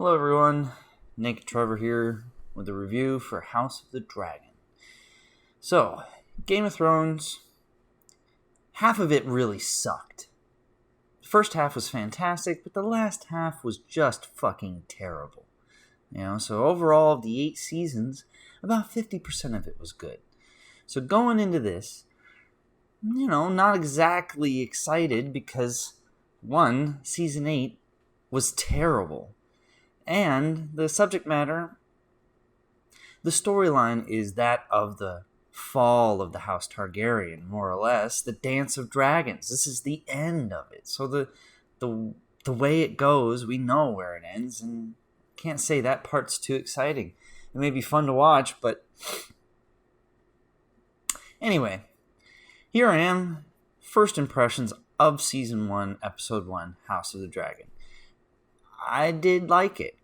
Hello everyone, Naked Trevor here with a review for House of the Dragon. So, Game of Thrones, half of it really sucked. The first half was fantastic, but the last half was just fucking terrible. So overall of the 8 seasons, about 50% of it was good. So going into this, not exactly excited because, one, season 8 was terrible. And the subject matter, the storyline is that of the fall of the House Targaryen, more or less, the Dance of Dragons. This is the end of it. So the way it goes, we know where it ends, and can't say that part's too exciting. It may be fun to watch, but anyway, here I am, first impressions of Season 1, Episode 1, House of the Dragon. I did like it.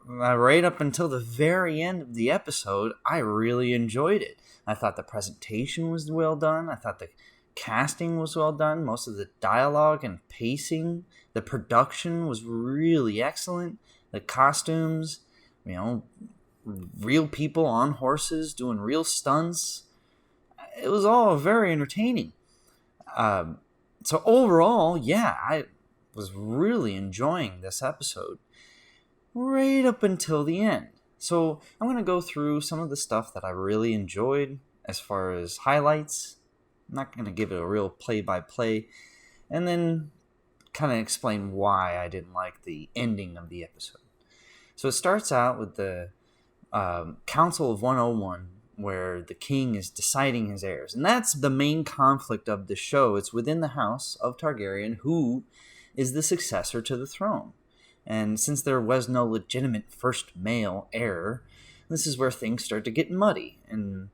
Right up until the very end of the episode, I really enjoyed it. I thought the presentation was well done. I thought the casting was well done. Most of the dialogue and pacing, the production was really excellent. The costumes, real people on horses doing real stunts. It was all very entertaining. So overall, I was really enjoying this episode right up until the end. So I'm going to go through some of the stuff that I really enjoyed as far as highlights. I'm not going to give it a real play-by-play, and then kind of explain why I didn't like the ending of the episode. So it starts out with the Council of 101, where the king is deciding his heirs. And that's the main conflict of the show. It's within the House of Targaryen who is the successor to the throne. And since there was no legitimate first male heir, this is where things start to get muddy. And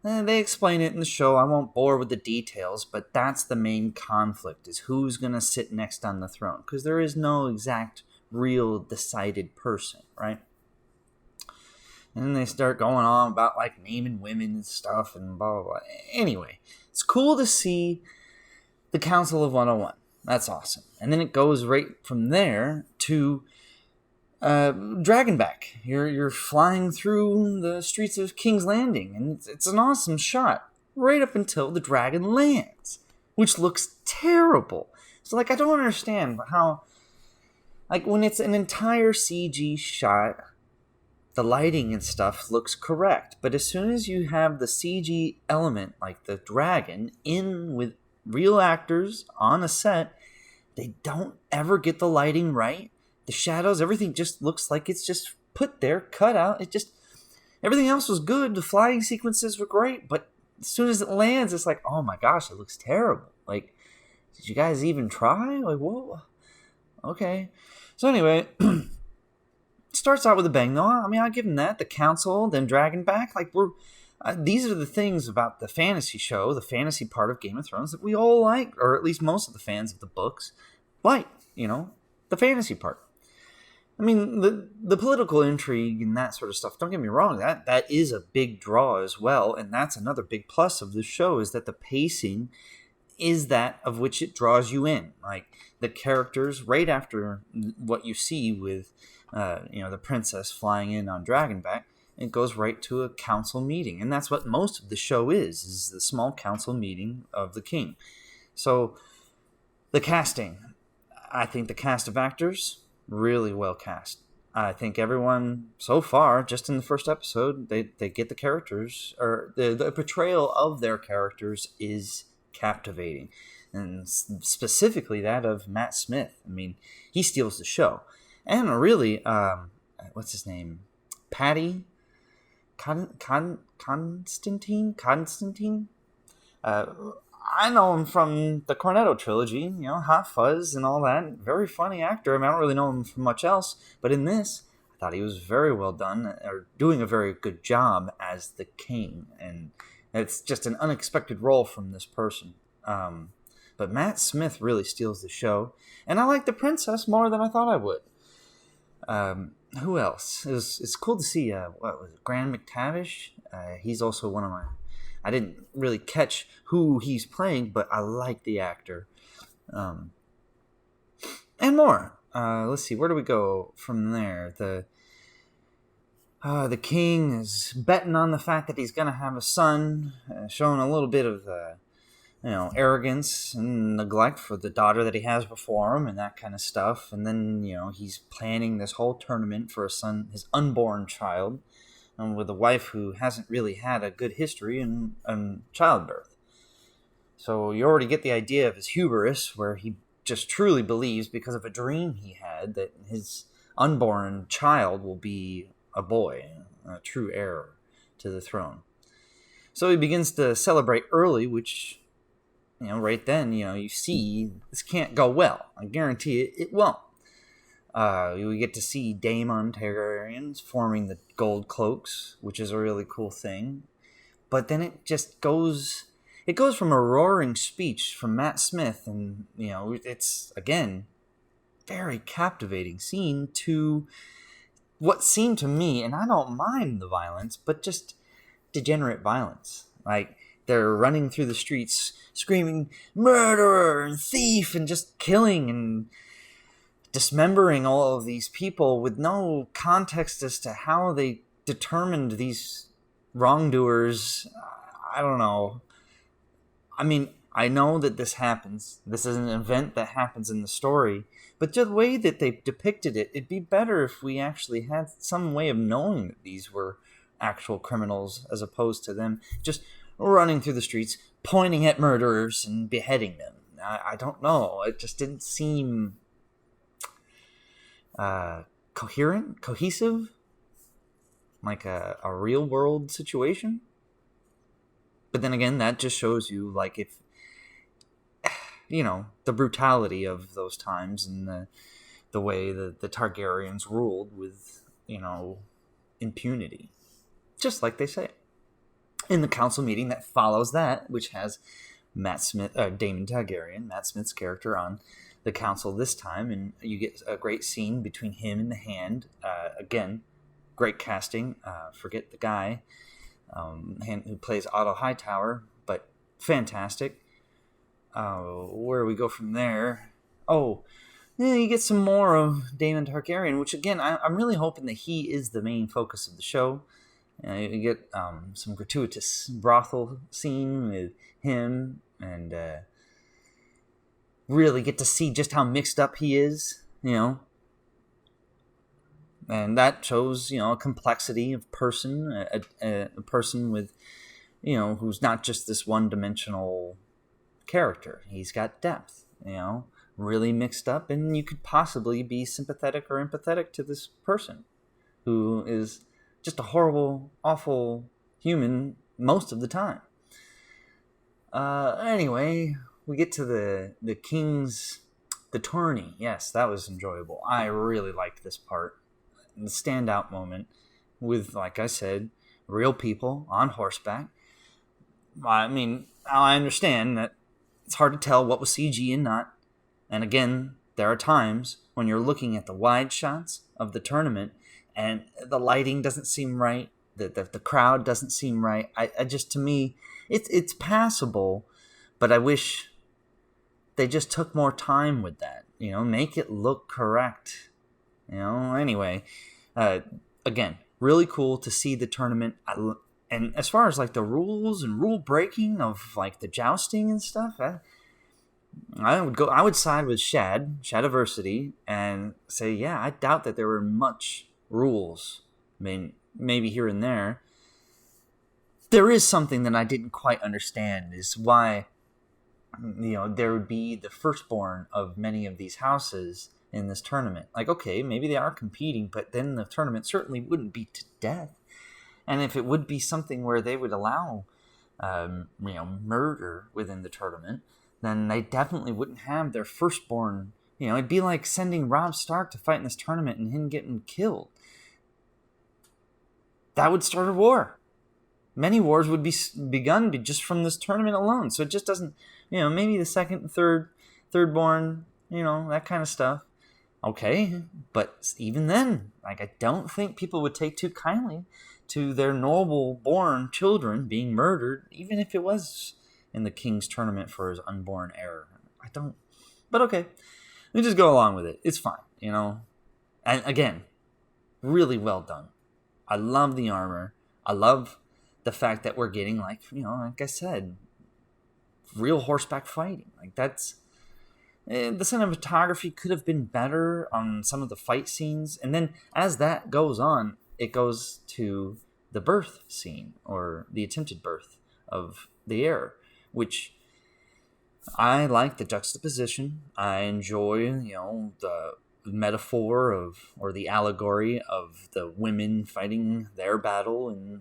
they explain it in the show. I won't bore with the details, but that's the main conflict, is who's going to sit next on the throne. Because there is no exact, real, decided person, right? And then they start going on about, naming women and stuff and blah, blah, blah. Anyway, it's cool to see the Council of 101. That's awesome. And then it goes right from there to Dragonback. You're flying through the streets of King's Landing, and it's an awesome shot right up until the dragon lands, which looks terrible. So, I don't understand how, when it's an entire CG shot, the lighting and stuff looks correct. But as soon as you have the CG element, like the dragon, in with real actors on a set, they don't ever get the lighting right. The shadows, everything just looks like it's just put there, cut out. Everything else was good. The flying sequences were great, but as soon as it lands, it's like, oh my gosh, it looks terrible. Did you guys even try? Whoa. Okay. So anyway, starts out with a bang, though. I'll give them that. The council, then Dragonback. These are the things about the fantasy show, the fantasy part of Game of Thrones, that we all like, or at least most of the fans of the books like, the fantasy part. The political intrigue and that sort of stuff, don't get me wrong, that is a big draw as well, and that's another big plus of the show, is that the pacing is that of which it draws you in. The characters, right after what you see with, the princess flying in on Dragonback, it goes right to a council meeting. And that's what most of the show is the small council meeting of the king. So, the casting. I think the cast of actors, really well cast. I think everyone, so far, just in the first episode, they get the characters, or the portrayal of their characters is captivating. And specifically that of Matt Smith. He steals the show. And really, what's his name? Patty Constantine? I know him from the Cornetto trilogy, Hot Fuzz and all that. Very funny actor. I don't really know him from much else. But in this, I thought he was very well done, or doing a very good job as the king. And it's just an unexpected role from this person. But Matt Smith really steals the show. And I like the princess more than I thought I would. Who else? It's cool to see, Graham McTavish? He's also one of my... I didn't really catch who he's playing, but I like the actor. And more. let's see, where do we go from there? The king is betting on the fact that he's going to have a son, showing a little bit of, arrogance and neglect for the daughter that he has before him and that kind of stuff. And then, he's planning this whole tournament for a son, his unborn child, with a wife who hasn't really had a good history in childbirth. So you already get the idea of his hubris, where he just truly believes, because of a dream he had, that his unborn child will be a boy, a true heir to the throne. So he begins to celebrate early, which, right then, you see this can't go well. I guarantee it won't. We get to see Daemon Targaryens forming the gold cloaks, which is a really cool thing. But then it just goes from a roaring speech from Matt Smith, and, it's, again, very captivating scene, to what seemed to me, and I don't mind the violence, but just degenerate violence. Like, they're running through the streets screaming murderer and thief and just killing and dismembering all of these people with no context as to how they determined these wrongdoers. I don't know. I mean, I know that this happens. This is an event that happens in the story. But the way that they depicted it, it'd be better if we actually had some way of knowing that these were actual criminals, as opposed to them just running through the streets, pointing at murderers and beheading them. I don't know. It just didn't seem cohesive, like a real world situation. But then again, that just shows you, like, if the brutality of those times, and the way that the Targaryens ruled with, impunity. Just like they say. In the council meeting that follows that, which has Daemon Targaryen, Matt Smith's character, on the council this time, and you get a great scene between him and the Hand. Again, great casting. Forget the guy who plays Otto Hightower, but fantastic. Where do we go from there? You get some more of Daemon Targaryen, which, again, I'm really hoping that he is the main focus of the show. You get some gratuitous brothel scene with him, and really get to see just how mixed up he is, and that shows, a complexity of person, a person with, who's not just this one-dimensional character. He's got depth, really mixed up, and you could possibly be sympathetic or empathetic to this person who is just a horrible, awful human most of the time. Anyway, we get to the tourney. Yes, that was enjoyable. I really liked this part. The standout moment with, like I said, real people on horseback. I mean, I understand that it's hard to tell what was CG and not. And again, there are times when you're looking at the wide shots of the tournament and the lighting doesn't seem right, the crowd doesn't seem right. I just, to me, it's passable, but I wish they just took more time with that. Make it look correct. Anyway, again, really cool to see the tournament. And as far as, like, the rules and rule breaking of, like, the jousting and stuff, I would side with Shadiversity, and say, yeah, I doubt that there were much rules. I mean, maybe here and there. There is something that I didn't quite understand, is why, there would be the firstborn of many of these houses in this tournament. Like, okay, maybe they are competing, but then the tournament certainly wouldn't be to death. And if it would be something where they would allow, murder within the tournament, then they definitely wouldn't have their firstborn. It'd be like sending Robb Stark to fight in this tournament and him getting killed. That would start a war. Many wars would be begun just from this tournament alone. So it just doesn't, maybe the second and thirdborn, that kind of stuff. Okay, but even then, like, I don't think people would take too kindly to their noble-born children being murdered, even if it was in the king's tournament for his unborn heir. I don't. But okay, we just go along with it. It's fine. And again, really well done. I love the armor. I love the fact that we're getting, like I said, real horseback fighting. Like, that's the cinematography could have been better on some of the fight scenes. And then as that goes on, it goes to the birth scene, or the attempted birth of the heir, which I like the juxtaposition. I enjoy, the metaphor of, or the allegory of, the women fighting their battle and,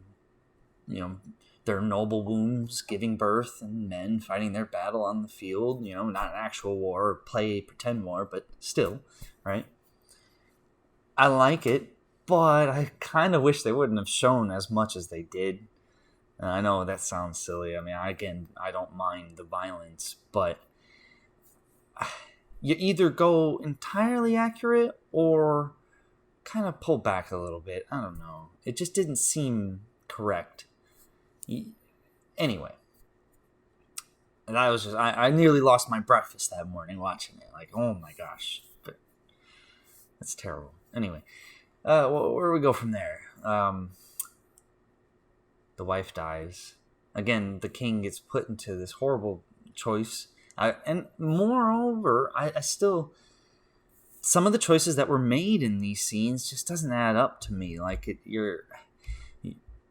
their noble wombs giving birth, and men fighting their battle on the field, not an actual war or pretend war, but still, right? I like it, but I kind of wish they wouldn't have shown as much as they did. And I know that sounds silly. I mean, I don't mind the violence, but you either go entirely accurate or kind of pull back a little bit. I don't know. It just didn't seem correct. Anyway, and I nearly lost my breakfast that morning watching it. Like, oh my gosh, but that's terrible. Anyway, where do we go from there? The wife dies. Again, the king gets put into this horrible choice. And moreover, I still, some of the choices that were made in these scenes just doesn't add up to me. Like,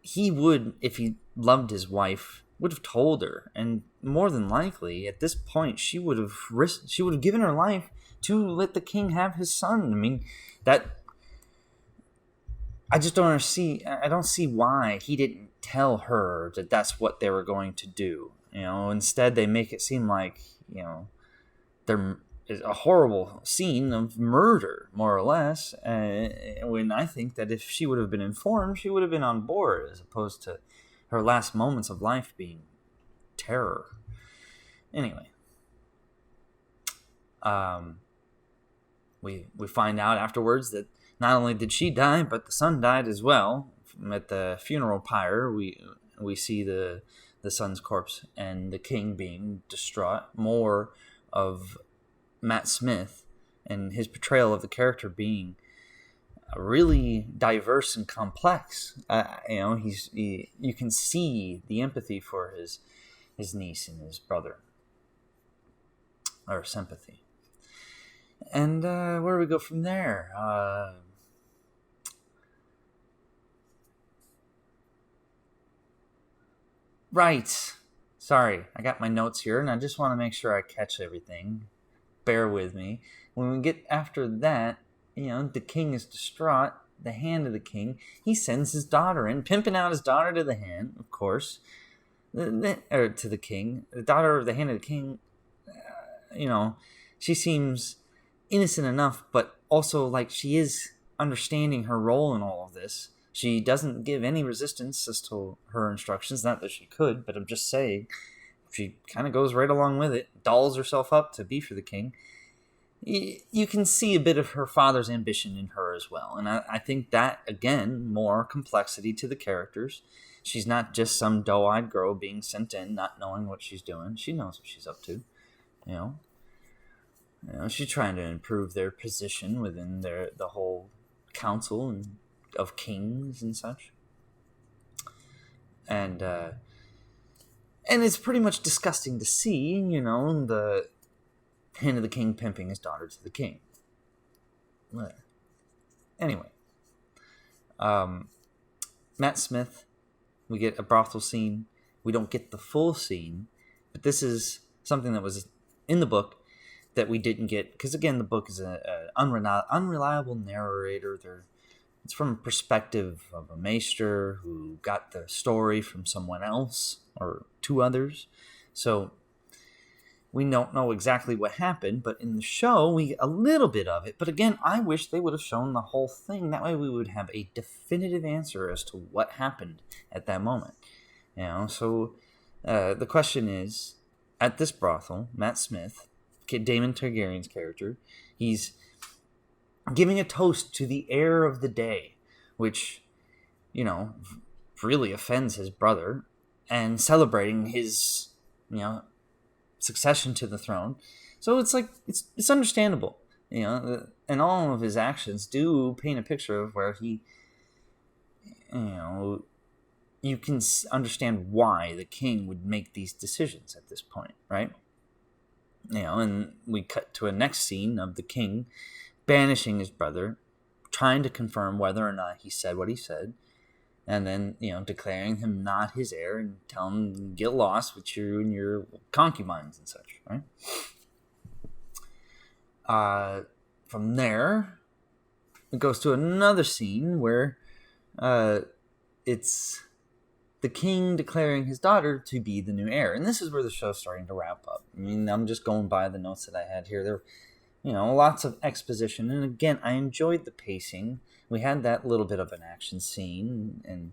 he would, if he loved his wife, would have told her, and more than likely at this point she would have given her life to let the king have his son. I mean, that, I just don't see why he didn't tell her that that's what they were going to do. Instead they make it seem like, there is a horrible scene of murder, more or less, when I think that if she would have been informed, she would have been on board, as opposed to her last moments of life being terror. Anyway, we find out afterwards that not only did she die, but the son died as well. At the funeral pyre, we see the son's corpse, and the king being distraught. More of Matt Smith and his portrayal of the character being really diverse and complex. You can see the empathy for his niece and his brother, or sympathy. And where do we go from there? Right. Sorry, I got my notes here, and I just want to make sure I catch everything. Bear with me. When we get after that, the king is distraught. The hand of the king. He sends his daughter in, pimping out his daughter to the hand, of course, or to the king. The daughter of the hand of the king. She seems innocent enough, but also like she is understanding her role in all of this. She doesn't give any resistance as to her instructions. Not that she could, but I'm just saying, she kind of goes right along with it, dolls herself up to be for the king. You can see a bit of her father's ambition in her as well. And I think that, again, more complexity to the characters. She's not just some doe-eyed girl being sent in, not knowing what she's doing. She knows what she's up to. She's trying to improve their position within the whole council of kings and such. And it's pretty much disgusting to see, the hand of the king pimping his daughter to the king. Anyway, Matt Smith, we get a brothel scene. We don't get the full scene, but this is something that was in the book that we didn't get, because again, the book is an unreliable narrator. It's from a perspective of a maester who got the story from someone else or two others. So we don't know exactly what happened, but in the show, we get a little bit of it. But again, I wish they would have shown the whole thing. That way we would have a definitive answer as to what happened at that moment. So the question is, at this brothel, Matt Smith, Daemon Targaryen's character, he's giving a toast to the heir of the day, which, really offends his brother, and celebrating his, succession to the throne. So it's like, it's understandable. And all of his actions do paint a picture of where he, you can understand why the king would make these decisions at this point, right? And we cut to a next scene of the king banishing his brother, trying to confirm whether or not he said what he said, and then, declaring him not his heir and telling him, get lost with you and your concubines and such, right? From there, it goes to another scene where it's the king declaring his daughter to be the new heir. And this is where the show's starting to wrap up. I mean, I'm just going by the notes that I had here. There, lots of exposition. And again, I enjoyed the pacing. We had that little bit of an action scene. And,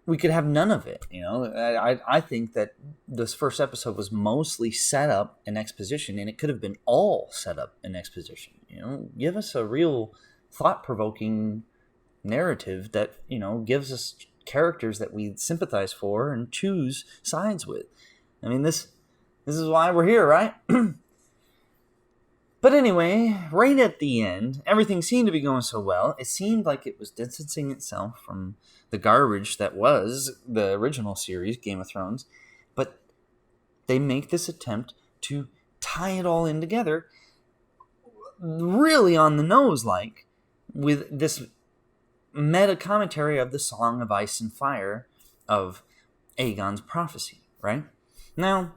we could have none of it. I think that this first episode was mostly set up and exposition. And it could have been all set up and exposition. Give us a real thought-provoking narrative that gives us characters that we sympathize for and choose sides with. I mean, this is why we're here, right? But anyway, right at the end, everything seemed to be going so well. It seemed like it was distancing itself from the garbage that was the original series, Game of Thrones. But they make this attempt to tie it all in together, really on the nose, like, with this meta commentary of the Song of Ice and Fire of Aegon's prophecy, right? Now,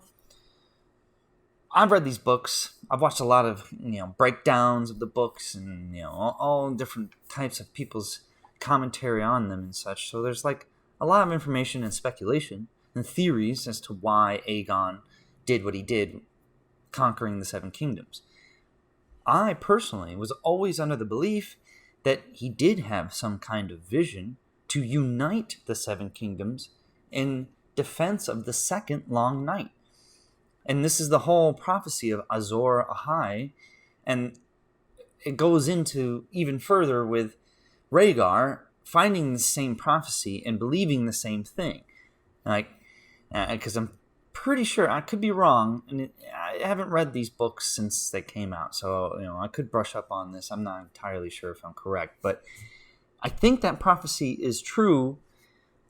I've read these books. I've watched a lot of, breakdowns of the books and, all different types of people's commentary on them and such. So there's like a lot of information and speculation and theories as to why Aegon did what he did, conquering the Seven Kingdoms. I personally was always under the belief that he did have some kind of vision to unite the Seven Kingdoms in defense of the second long night. And this is the whole prophecy of Azor Ahai, and it goes into even further with Rhaegar finding the same prophecy and believing the same thing. Because I'm pretty sure, I could be wrong, and I haven't read these books since they came out, so I could brush up on this. I'm not entirely sure if I'm correct, but I think that prophecy is true,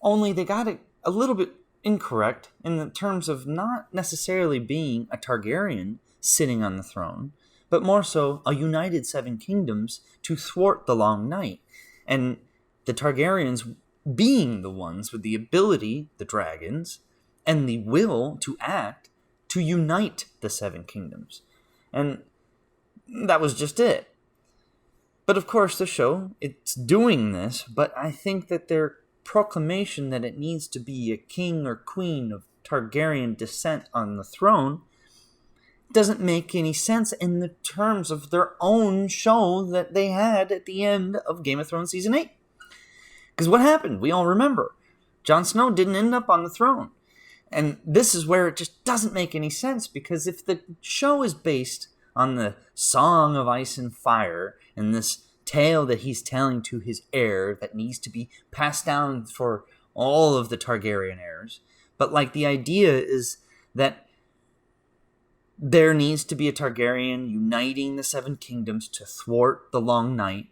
only they got it a little bit incorrect in the terms of not necessarily being a Targaryen sitting on the throne, but more so a united Seven Kingdoms to thwart the Long Night, and the Targaryens being the ones with the ability, the dragons, and the will to act to unite the Seven Kingdoms. And that was just it. But of course, the show, it's doing this, but I think that their proclamation that it needs to be a king or queen of Targaryen descent on the throne doesn't make any sense in the terms of their own show that they had at the end of Game of Thrones Season 8. Because what happened? We all remember. Jon Snow didn't end up on the throne. And this is where it just doesn't make any sense, because if the show is based on the Song of Ice and Fire and this tale that he's telling to his heir that needs to be passed down for all of the Targaryen heirs, but like the idea is that there needs to be a Targaryen uniting the Seven Kingdoms to thwart the Long Night.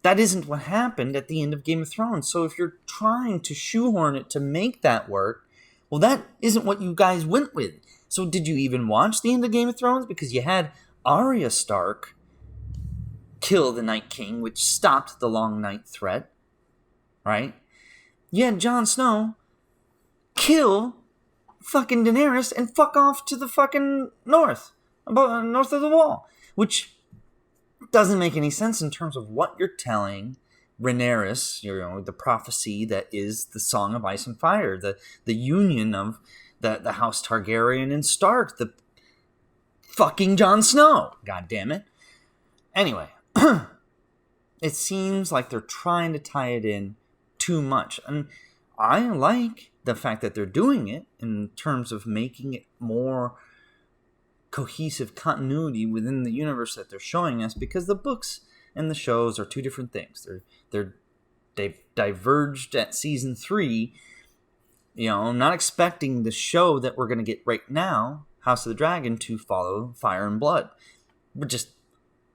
That isn't what happened at the end of Game of Thrones. So if you're trying to shoehorn it to make that work, well, that isn't what you guys went with. So did you even watch the end of Game of Thrones? Because you had Arya Stark kill the Night King, which stopped the Long Night threat, right? You had Jon Snow kill fucking Daenerys and fuck off to the fucking north of the wall, which doesn't make any sense in terms of what you're telling Rhaenyra, the prophecy that is the Song of Ice and Fire, the union of the House Targaryen and Stark, the fucking Jon Snow. God damn it. Anyway, it seems like they're trying to tie it in too much. And I like the fact that they're doing it in terms of making it more cohesive continuity within the universe that they're showing us, because the books and the shows are two different things. They've diverged at season 3. I'm not expecting the show that we're going to get right now House of the Dragon to follow Fire and Blood. We're just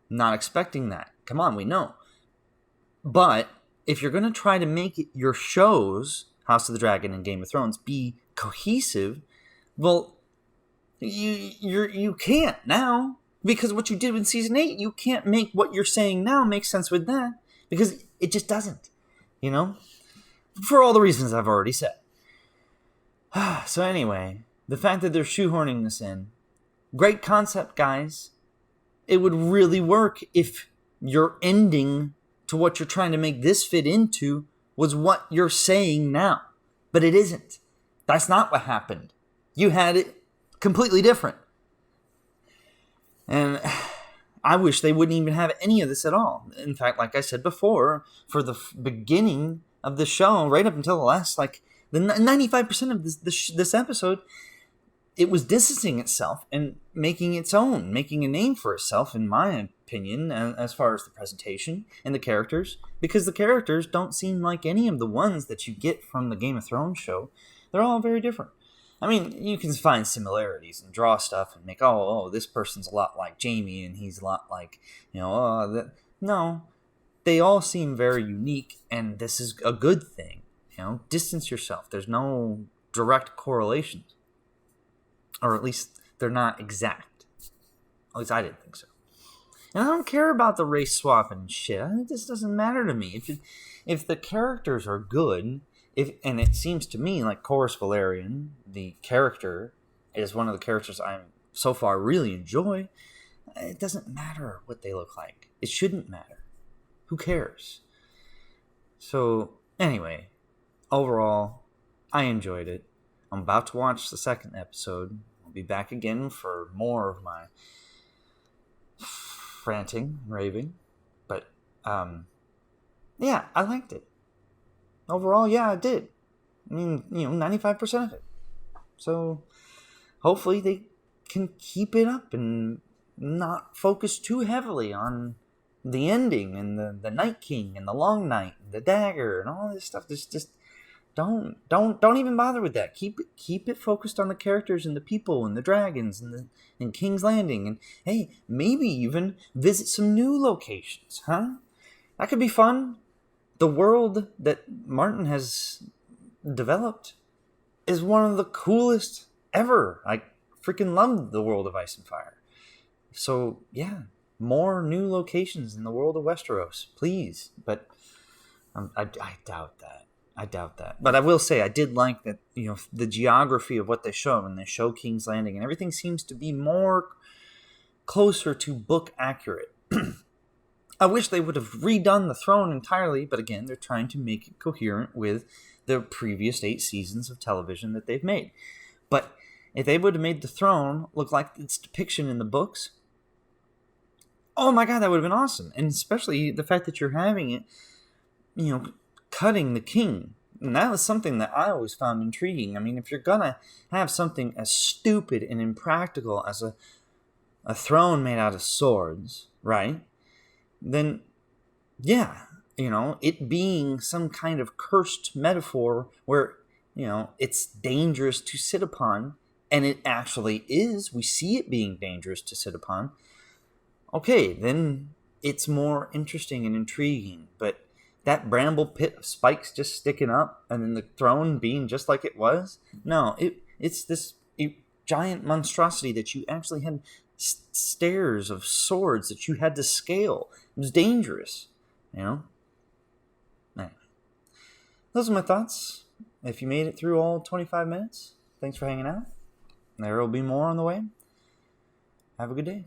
not expecting that. Come on, we know. But if you're going to try to make your shows, House of the Dragon and Game of Thrones, be cohesive, well, you can't now. Because what you did in season 8, you can't make what you're saying now make sense with that. Because it just doesn't. You know? For all the reasons I've already said. So anyway, the fact that they're shoehorning this in, great concept, guys. It would really work if your ending to what you're trying to make this fit into was what you're saying now. But it isn't. That's not what happened. You had it completely different. And I wish they wouldn't even have any of this at all. In fact, like I said before, for the beginning of the show, right up until the last, the 95% of this episode, it was distancing itself and making its own, making a name for itself, in my opinion, as far as the presentation and the characters. Because the characters don't seem like any of the ones that you get from the Game of Thrones show. They're all very different. I mean, you can find similarities and draw stuff and make, this person's a lot like Jaime and he's a lot like, No, they all seem very unique, and this is a good thing. Distance yourself. There's no direct correlations. Or at least they're not exact. At least I didn't think so. And I don't care about the race swapping and shit. This doesn't matter to me. If the characters are good... and it seems to me like Corus Valerian, the character, is one of the characters I so far really enjoy. It doesn't matter what they look like. It shouldn't matter. Who cares? So, anyway, overall, I enjoyed it. I'm about to watch the second episode. I'll be back again for more of my ranting, raving. But, yeah, I liked it. Overall, yeah, I did. I mean, 95% of it. So, hopefully they can keep it up and not focus too heavily on the ending and the Night King and the Long Night and the dagger and all this stuff. Just don't even bother with that. Keep it focused on the characters and the people and the dragons and King's Landing, and hey, maybe even visit some new locations, huh? That could be fun. The world that Martin has developed is one of the coolest ever. I freaking love the world of Ice and Fire. So, yeah, more new locations in the world of Westeros, please. But I doubt that. But I will say I did like that, the geography of what they show. And they show King's Landing, and everything seems to be more closer to book accurate. I wish they would have redone the throne entirely, but again, they're trying to make it coherent with the previous 8 seasons of television that they've made. But if they would have made the throne look like its depiction in the books, oh my god, that would have been awesome. And especially the fact that you're having it, cutting the king. And that was something that I always found intriguing. I mean, if you're going to have something as stupid and impractical as a throne made out of swords, right? Then, yeah, it being some kind of cursed metaphor where, it's dangerous to sit upon, and it actually is. We see it being dangerous to sit upon. Okay, then it's more interesting and intriguing. But that bramble pit of spikes just sticking up, and then the throne being just like it was, no, it's this giant monstrosity that you actually had stairs of swords that you had to scale. It was dangerous, Anyway. Those are my thoughts. If you made it through all 25 minutes, thanks for hanging out. There will be more on the way. Have a good day.